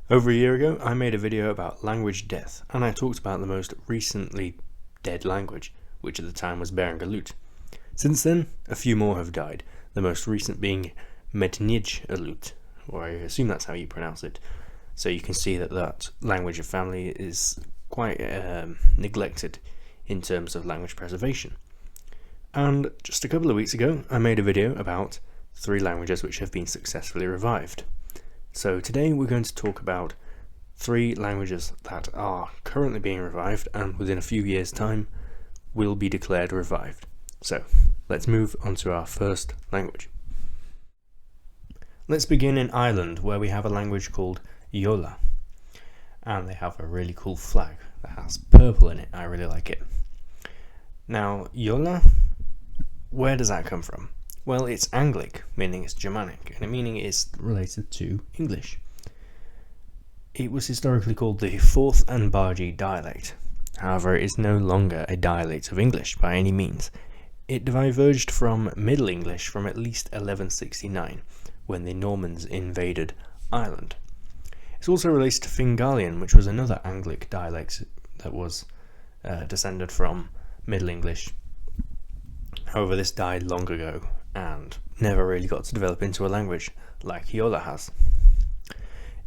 Over a year ago, I made a video about language death, and I talked about the most recently dead language, which at the time was Bangala. Since then, a few more have died, the most recent being Mednij, or I assume that's how you pronounce it. So you can see that that language of family is quite neglected in terms of language preservation. And just a couple of weeks ago, I made a video about 3 languages which have been successfully revived. So today we're going to talk about 3 languages that are currently being revived and within a few years' time will be declared revived. So let's move on to our first language. Let's begin in Ireland, where we have a language called Yola, and they have a really cool flag that has purple in it. I really like it. Now, Yola, where does that come from? Well, it's Anglic, meaning it's Germanic, and meaning it's related to English. It was historically called the 4th Anbagi dialect. However, it is no longer a dialect of English by any means. It diverged from Middle English from at least 1169, when the Normans invaded Ireland. It's also related to Fingalian, which was another Anglic dialect that was descended from Middle English. However, this died long ago and never really got to develop into a language like Yola has.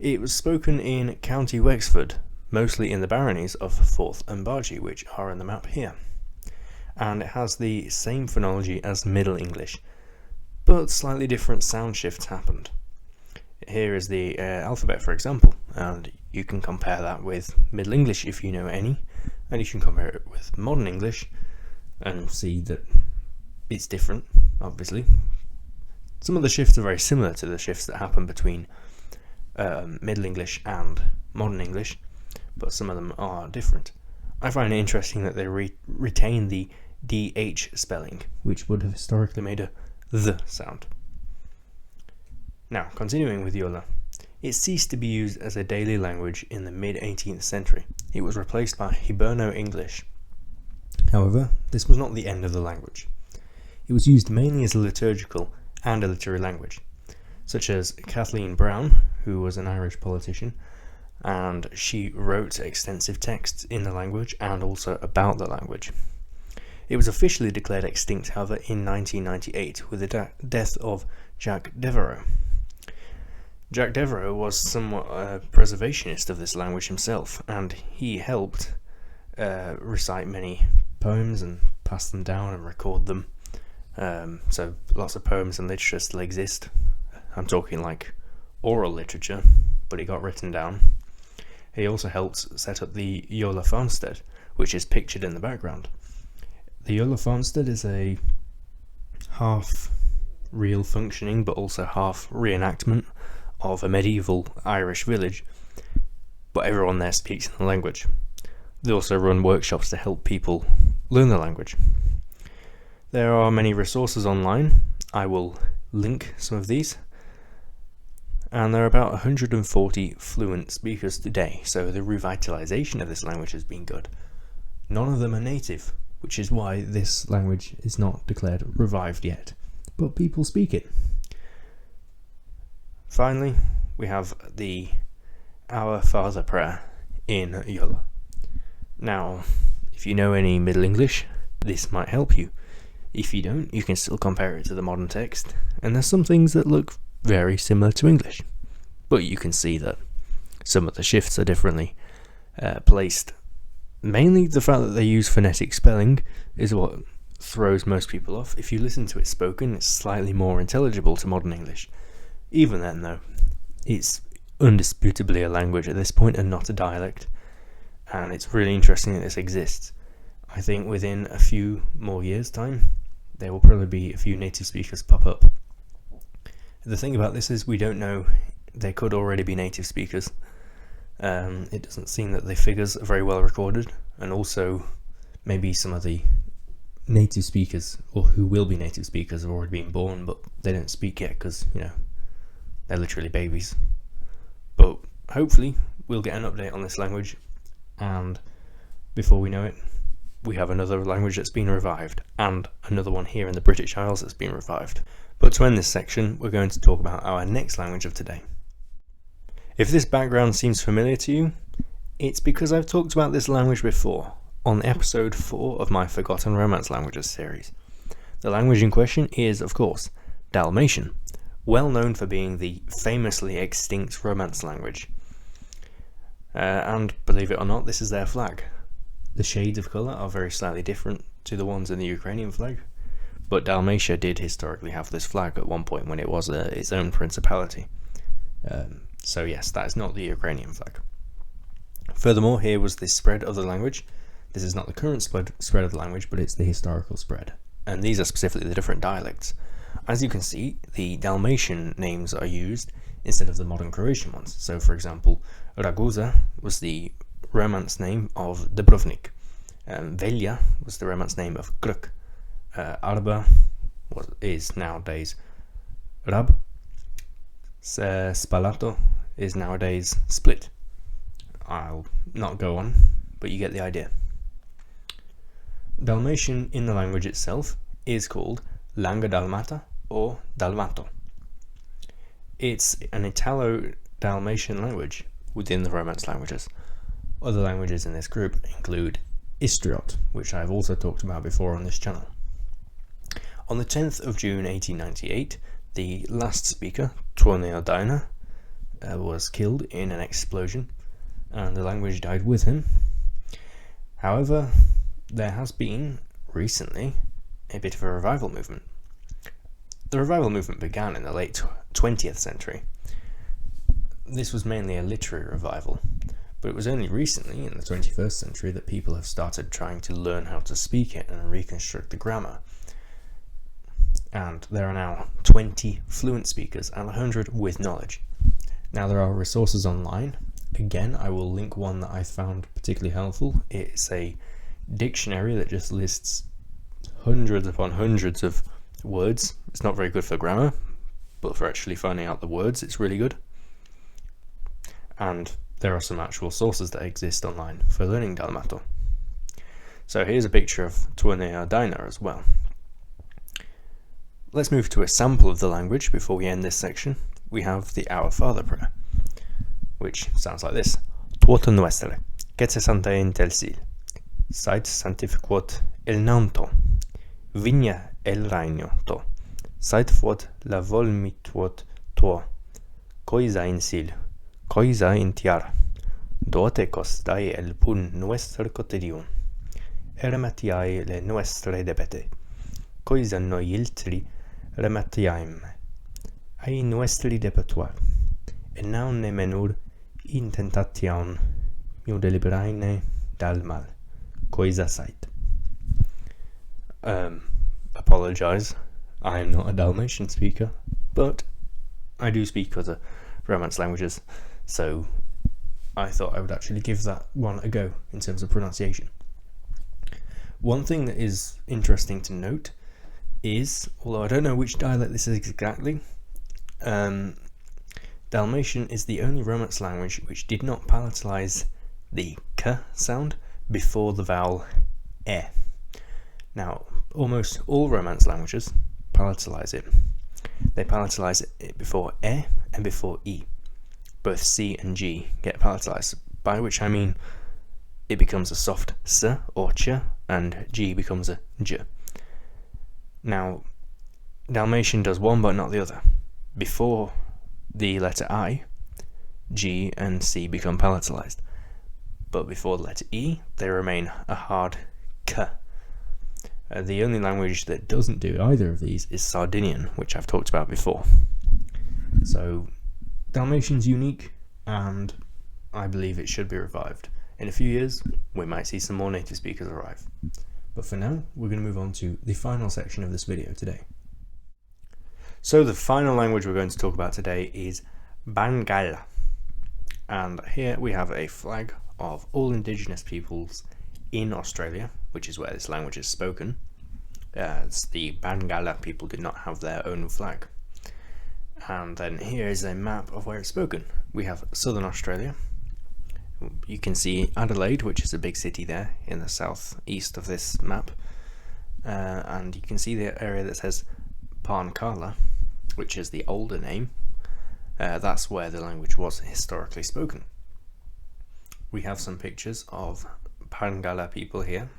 It was spoken in County Wexford, mostly in the baronies of 4th Anbagi, which are on the map here. And it has the same phonology as Middle English, but slightly different sound shifts happened. Here is the alphabet, for example, and you can compare that with Middle English if you know any, and you can compare it with Modern English and see that it's different, obviously. Some of the shifts are very similar to the shifts that happen between Middle English and Modern English, but some of them are different. I find it interesting that they retain the DH spelling, which would have historically made a the sound. Now, continuing with Yola, it ceased to be used as a daily language in the mid-18th century. It was replaced by Hiberno-English. However, this was not the end of the language. It was used mainly as a liturgical and a literary language, such as Kathleen Browne, who was an Irish politician, and she wrote extensive texts in the language and also about the language. It was officially declared extinct, however, in 1998 with the death of Jacques Devereux. Jacques Devereux was somewhat a preservationist of this language himself, and he helped recite many poems and pass them down and record them. So lots of poems and literature still exist. I'm talking like oral literature, but it got written down. He also helped set up the Yola farmstead, which is pictured in the background. The Yola farmstead is a half real functioning but also half reenactment of a medieval Irish village, but everyone there speaks in the language. They also run workshops to help people learn the language. There are many resources online. I will link some of these. And there are about 140 fluent speakers today, so the revitalization of this language has been good. None of them are native, which is why this language is not declared revived yet, but people speak it. Finally, we have the Our Father prayer in Yola. Now, if you know any Middle English, this might help you. If you don't, you can still compare it to the modern text, and there's some things that look very similar to English, but you can see that some of the shifts are differently placed. Mainly the fact that they use phonetic spelling is what throws most people off. If you listen to it spoken, it's slightly more intelligible to modern English. Even then, though, it's undisputably a language at this point and not a dialect, and it's really interesting that this exists. I think within a few more years' time, there will probably be a few native speakers pop up. The thing about this is we don't know. There could already be native speakers. It doesn't seem that the figures are very well recorded, and also maybe some of the native speakers, or who will be native speakers, have already been born, but they don't speak yet because, they're literally babies. But hopefully we'll get an update on this language, and before we know it, we have another language that's been revived, and another one here in the British Isles that's been revived. But to end this section, we're going to talk about our next language of today. If this background seems familiar to you, it's because I've talked about this language before on episode 4 of my Forgotten Romance Languages series. The language in question is, of course, Dalmatian, well known for being the famously extinct Romance language. And believe it or not, this is their flag. The shades of colour are very slightly different to the ones in the Ukrainian flag, but Dalmatia did historically have this flag at one point when it was its own principality. So yes, that is not the Ukrainian flag. Furthermore, here was the spread of the language. This is not the current spread of the language, but it's the historical spread. And these are specifically the different dialects. As you can see, the Dalmatian names are used instead of the modern Croatian ones. So, for example, Raguza was the Romance name of Dubrovnik. Velja was the Romance name of Krk. Arba is nowadays Rab. Spalato is nowadays Split. I'll not go on, but you get the idea. Dalmatian in the language itself is called Lingua Dalmata or Dalmato. It's an Italo-Dalmatian language within the Romance languages. Other languages in this group include Istriot, which I've also talked about before on this channel. On the 10th of June 1898, the last speaker, Tuonela Daina, was killed in an explosion, and the language died with him. However, there has been, recently, a bit of a revival movement. The revival movement began in the late 20th century. This was mainly a literary revival, but it was only recently, in the 21st century, that people have started trying to learn how to speak it and reconstruct the grammar. And there are now 20 fluent speakers and 100 with knowledge. Now, there are resources online. Again, I will link one that I found particularly helpful. It's a dictionary that just lists hundreds upon hundreds of words. It's not very good for grammar, but for actually finding out the words, it's really good. And there are some actual sources that exist online for learning Dalmato. So here's a picture of Tuonela Daina as well. Let's move to a sample of the language before we end this section. We have the Our Father prayer, which sounds like this. Tuota nuestra, que se santa in tel sil, sit sanctifiquot el nom to, vigna el regno to, sit fot la volmituot tuo, coisa in sil, coisa in tiara, dote costai el pun nuestro cotidium, erematiae le nuestre debete, coisa noi iltri rematiaim, ai nuestri debetuar, et non ne menur in tentation miu deliberaine dal mal, coisa sait. Apologise, I am not a Dalmatian speaker, but I do speak other Romance languages, so I thought I would actually give that one a go in terms of pronunciation. One thing that is interesting to note is, although I don't know which dialect this is exactly, Dalmatian is the only Romance language which did not palatalize the k sound before the vowel e. Now, almost all Romance languages palatalize it. They palatalize it before e and before e. Both c and g get palatalized, by which I mean it becomes a soft s or ch, and g becomes a j. Now, Dalmatian does one but not the other. Before the letter I, G and C become palatalized, but before the letter E, they remain a hard K. The only language that doesn't do either of these is Sardinian, which I've talked about before. So, Dalmatian's unique, and I believe it should be revived. In a few years, we might see some more native speakers arrive. But for now, we're going to move on to the final section of this video today. So the final language we're going to talk about today is Bangala. And here we have a flag of all indigenous peoples in Australia, which is where this language is spoken, as the Bangala people did not have their own flag. And then here is a map of where it's spoken. We have southern Australia. You can see Adelaide, which is a big city there in the southeast of this map, and you can see the area that says Parnkala, which is the older name, That's where the language was historically spoken. We have some pictures of Bangala people here.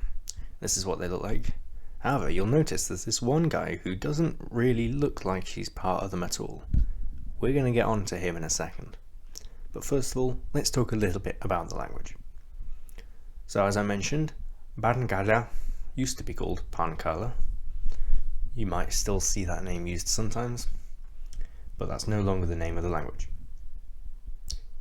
This is what they look like. However, you'll notice there's this one guy who doesn't really look like he's part of them at all. We're going to get on to him in a second. But first of all, let's talk a little bit about the language. So as I mentioned, Bangala used to be called Pankala. You might still see that name used sometimes, but that's no longer the name of the language.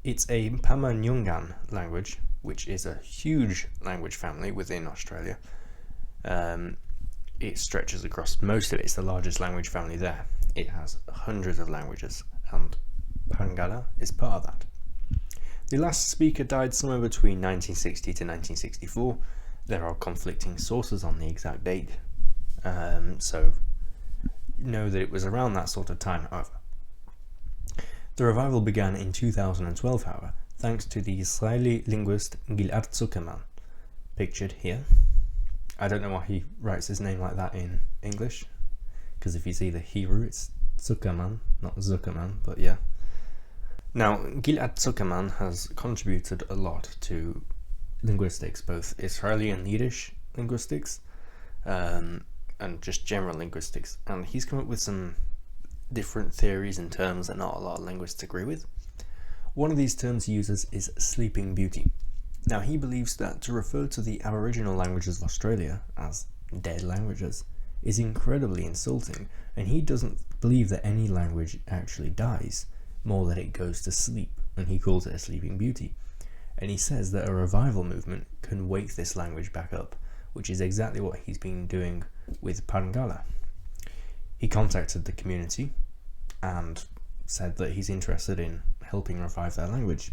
It's a Pama-Nyungan language, which is a huge language family within Australia. It stretches across most of it. It's the largest language family there. It has hundreds of languages, and Bangala is part of that. The last speaker died somewhere between 1960 to 1964. There are conflicting sources on the exact date, so know that it was around that sort of time, however. The revival began in 2012, however, thanks to the Israeli linguist Gil'ad Zuckerman, pictured here. I don't know why he writes his name like that in English, because if you see the Hebrew, it's Zuckerman, not Zuckerman, but yeah. Now, Gil'ad Zuckerman has contributed a lot to linguistics, both Israeli and Yiddish linguistics, and just general linguistics, and he's come up with some different theories and terms that not a lot of linguists agree with. One of these terms he uses is sleeping beauty. Now, he believes that to refer to the Aboriginal languages of Australia as dead languages is incredibly insulting, and he doesn't believe that any language actually dies, more that it goes to sleep, and he calls it a sleeping beauty. And he says that a revival movement can wake this language back up, which is exactly what he's been doing with Bangala. He contacted the community and said that he's interested in helping revive their language,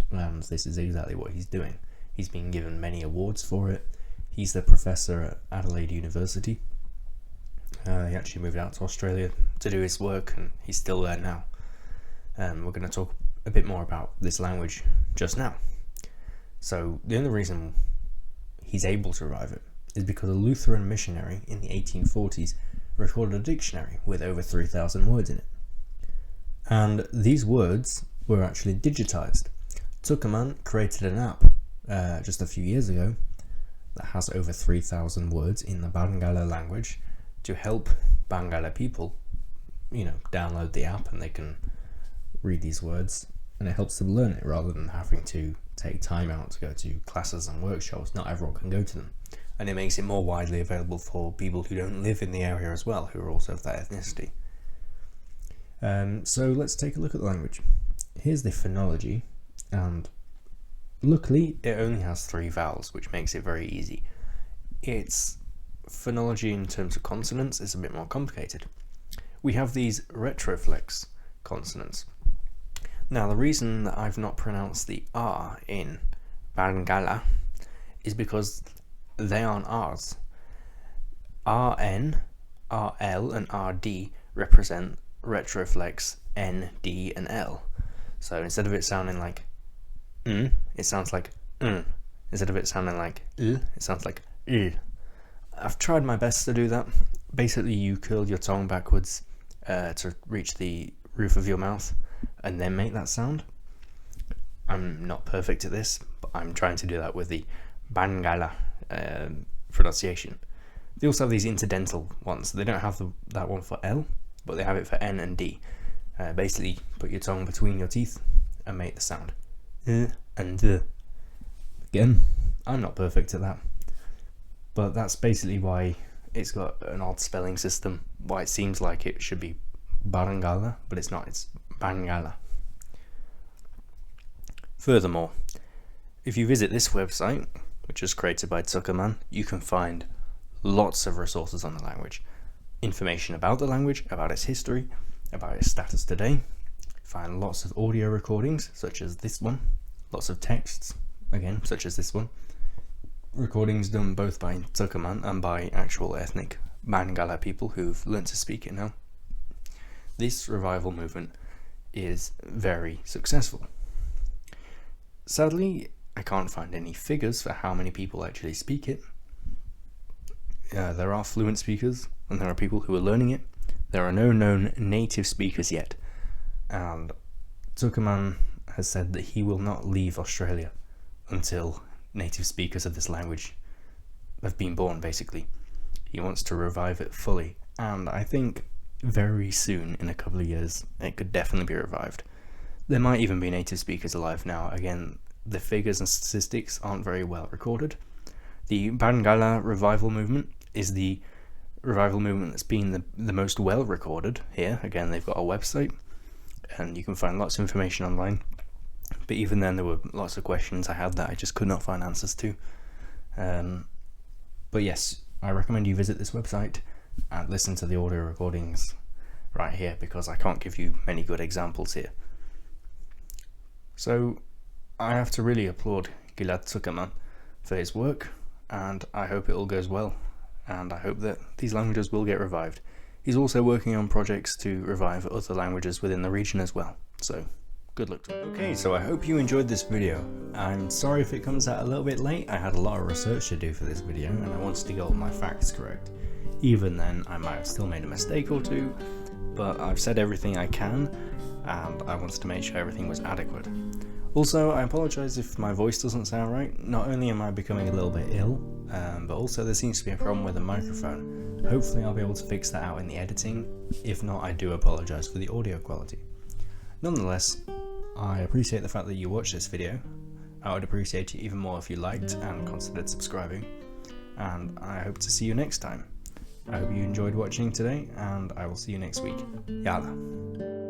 and this is exactly what he's doing. He's been given many awards for it. He's the professor at Adelaide University. He actually moved out to Australia to do his work, and he's still there now. We're going to talk a bit more about this language just now. So the only reason he's able to revive it is because a Lutheran missionary in the 1840s recorded a dictionary with over 3,000 words in it. And these words were actually digitized. Zuckerman created an app just a few years ago that has over 3,000 words in the Bangala language to help Bangala people, download the app and they can read these words, and it helps them learn it rather than having to take time out to go to classes and workshops. Not everyone can go to them, and it makes it more widely available for people who don't live in the area as well, who are also of that ethnicity. So let's take a look at the language. Here's the phonology, and luckily it only has 3 vowels, which makes it very easy. Its phonology in terms of consonants is a bit more complicated. We have these retroflex consonants. Now, the reason that I've not pronounced the R in Bangala is because they aren't R's. RN, RL, and RD represent retroflex N, D, and L. So instead of it sounding like it sounds like Instead of it sounding like it sounds like I've tried my best to do that. Basically, you curl your tongue backwards to reach the roof of your mouth and then make that sound. I'm not perfect at this, but I'm trying to do that with the Bangala pronunciation. They also have these interdental ones. They don't have that one for L, but they have it for N and D. Basically, put your tongue between your teeth and make the sound and the. Again, I'm not perfect at that, but that's basically why it's got an odd spelling system, why it seems like it should be Bangala, but it's not, it's Bangala. Furthermore, if you visit this website, which is created by Zuckerman, you can find lots of resources on the language. Information about the language, about its history, about its status today. Find lots of audio recordings, such as this one. Lots of texts, again, such as this one. Recordings done both by Zuckerman and by actual ethnic Bangala people who've learnt to speak it now. This revival movement is very successful. Sadly, I can't find any figures for how many people actually speak it. There are fluent speakers, and there are people who are learning it. There are no known native speakers yet, and Tukaman has said that he will not leave Australia until native speakers of this language have been born, basically. He wants to revive it fully, and I think very soon, in a couple of years, it could definitely be revived. There might even be native speakers alive now. Again, the figures and statistics aren't very well recorded. The Bangala revival movement is the revival movement that's been the most well recorded here. Again, they've got a website, and you can find lots of information online. But even then, there were lots of questions I had that I just could not find answers to. But yes, I recommend you visit this website and listen to the audio recordings right here, because I can't give you many good examples here. So I have to really applaud ghil'ad Tukaman for his work, and I hope it all goes well, and I hope that these languages will get revived. He's also working on projects to revive other languages within the region as well, so good luck to him. Okay, so I hope you enjoyed this video. I'm sorry if it comes out a little bit late. I had a lot of research to do for this video, and I wanted to get all my facts correct. Even then, I might have still made a mistake or two, but I've said everything I can, and I wanted to make sure everything was adequate. Also, I apologise if my voice doesn't sound right. Not only am I becoming a little bit ill, but also there seems to be a problem with the microphone. Hopefully I'll be able to fix that out in the editing. If not, I do apologise for the audio quality. Nonetheless, I appreciate the fact that you watched this video. I would appreciate it even more if you liked and considered subscribing. And I hope to see you next time. I hope you enjoyed watching today, and I will see you next week. Yola.